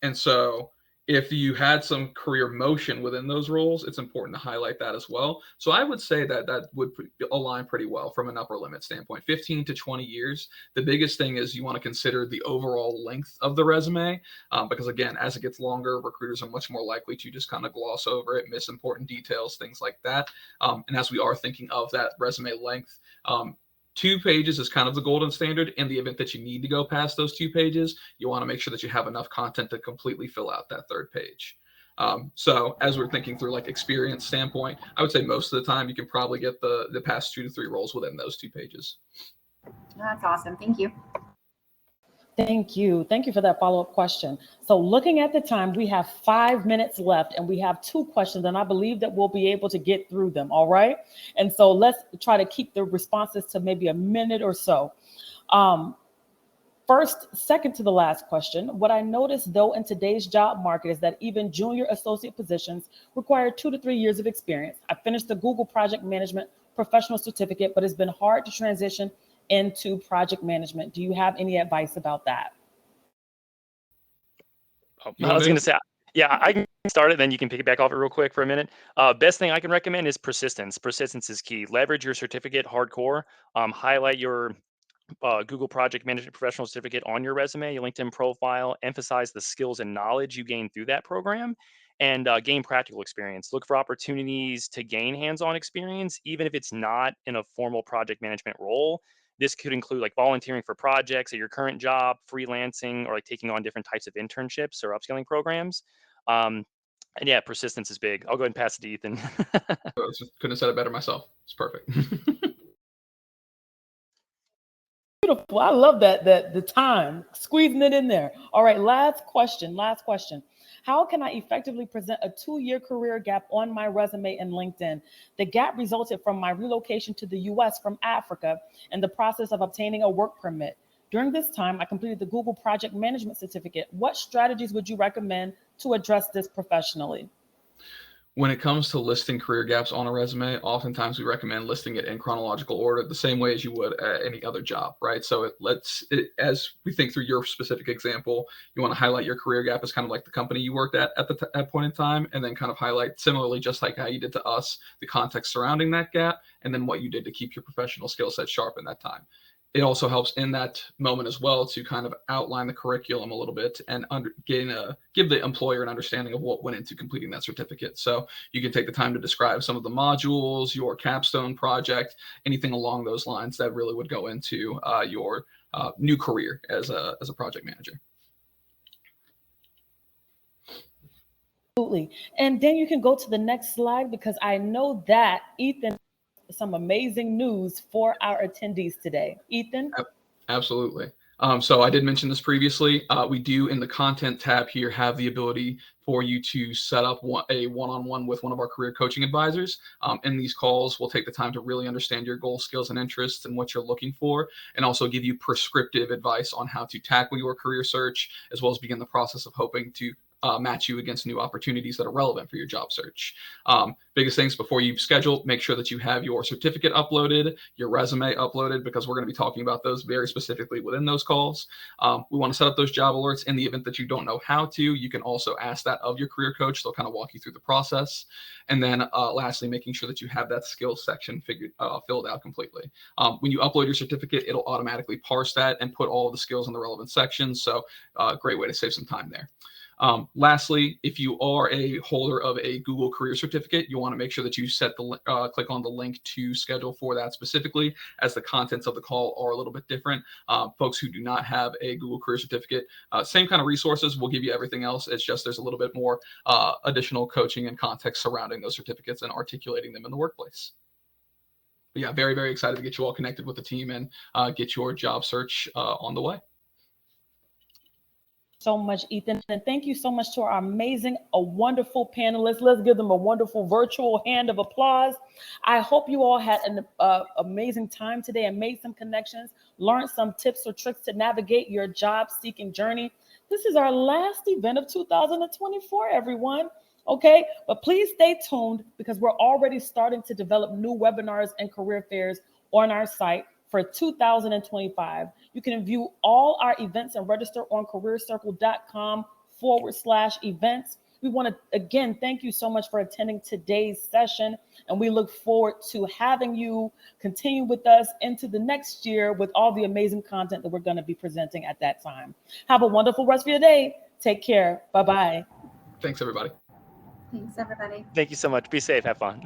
And so if you had some career motion within those roles, it's important to highlight that as well. So I would say that would align pretty well from an upper limit standpoint. 15 to 20 years. The biggest thing is you want to consider the overall length of the resume, because again, as it gets longer, recruiters are much more likely to just kind of gloss over it, miss important details, things like that. And as we are thinking of that resume length, 2 pages is kind of the golden standard. In the event that you need to go past those 2 pages, you want to make sure that you have enough content to completely fill out that 3rd page. So as we're thinking through like experience standpoint, I would say most of the time you can probably get the past 2 to 3 roles within those 2 pages.
That's awesome. Thank you.
Thank you. Thank you for that follow-up question. So looking at the time, we have 5 minutes left and we have 2 questions, and I believe that we'll be able to get through them. All right. And so let's try to keep the responses to maybe a minute or so. Second to the last question, what I noticed though in today's job market is that even junior associate positions require 2 to 3 years of experience. I finished the Google Project Management Professional Certificate, but it's been hard to transition into project management. Do you have any advice about that?
I was going to say, yeah, I can start it, then you can pick it back off it real quick for a minute. Best thing I can recommend is persistence. Persistence is key. Leverage your certificate hardcore. Highlight your Google Project Management Professional Certificate on your resume, your LinkedIn profile. Emphasize the skills and knowledge you gain through that program, and gain practical experience. Look for opportunities to gain hands-on experience, even if it's not in a formal project management role. This could include like volunteering for projects at your current job, freelancing, or like taking on different types of internships or upskilling programs. And yeah, persistence is big. I'll go ahead and pass it to Ethan.
Couldn't have said it better myself. It's perfect.
Beautiful. I love that the time, squeezing it in there. All right, last question. How can I effectively present a 2-year career gap on my resume and LinkedIn? The gap resulted from my relocation to the US from Africa and the process of obtaining a work permit. During this time, I completed the Google Project Management Certificate. What strategies would you recommend to address this professionally?
When it comes to listing career gaps on a resume, oftentimes we recommend listing it in chronological order, the same way as you would any other job, right? So as we think through your specific example, you want to highlight your career gap as kind of like the company you worked at that point in time, and then kind of highlight similarly, just like how you did to us, the context surrounding that gap, and then what you did to keep your professional skill set sharp in that time. It also helps in that moment as well to kind of outline the curriculum a little bit and give the employer an understanding of what went into completing that certificate. So you can take the time to describe some of the modules, your capstone project, anything along those lines that really would go into your new career as a project manager.
Absolutely. And then you can go to the next slide, because I know that Ethan has some amazing news for our attendees today. Ethan?
Absolutely. So I did mention this previously. We do in the content tab here have the ability for you to set up a one-on-one with one of our career coaching advisors. In these calls, we'll take the time to really understand your goals, skills, and interests and what you're looking for, and also give you prescriptive advice on how to tackle your career search, as well as begin the process of hoping to match you against new opportunities that are relevant for your job search. Biggest things before you schedule, make sure that you have your certificate uploaded, your resume uploaded, because we're going to be talking about those very specifically within those calls. We want to set up those job alerts. In the event that you don't know how to, you can also ask that of your career coach. They'll kind of walk you through the process. And then lastly, making sure that you have that skills section filled out completely. When you upload your certificate, it'll automatically parse that and put all of the skills in the relevant sections. So great way to save some time there. Lastly, if you are a holder of a Google Career Certificate, you want to make sure that you click on the link to schedule for that specifically, as the contents of the call are a little bit different. Folks who do not have a Google Career Certificate, same kind of resources, we'll give you everything else. It's just there's a little bit more additional coaching and context surrounding those certificates and articulating them in the workplace. yeah, very, very excited to get you all connected with the team and get your job search on the way.
So much, Ethan, and thank you so much to our amazing, wonderful panelists. Let's give them a wonderful virtual hand of applause. I hope you all had an amazing time today and made some connections, learned some tips or tricks to navigate your job seeking journey. This is our last event of 2024, everyone. Okay, but please stay tuned because we're already starting to develop new webinars and career fairs on our site for 2025. You can view all our events and register on careercircle.com/events. We want to, again, thank you so much for attending today's session. And we look forward to having you continue with us into the next year with all the amazing content that we're going to be presenting at that time. Have a wonderful rest of your day. Take care. Bye-bye.
Thanks, everybody.
Thanks, everybody.
Thank you so much. Be safe. Have fun.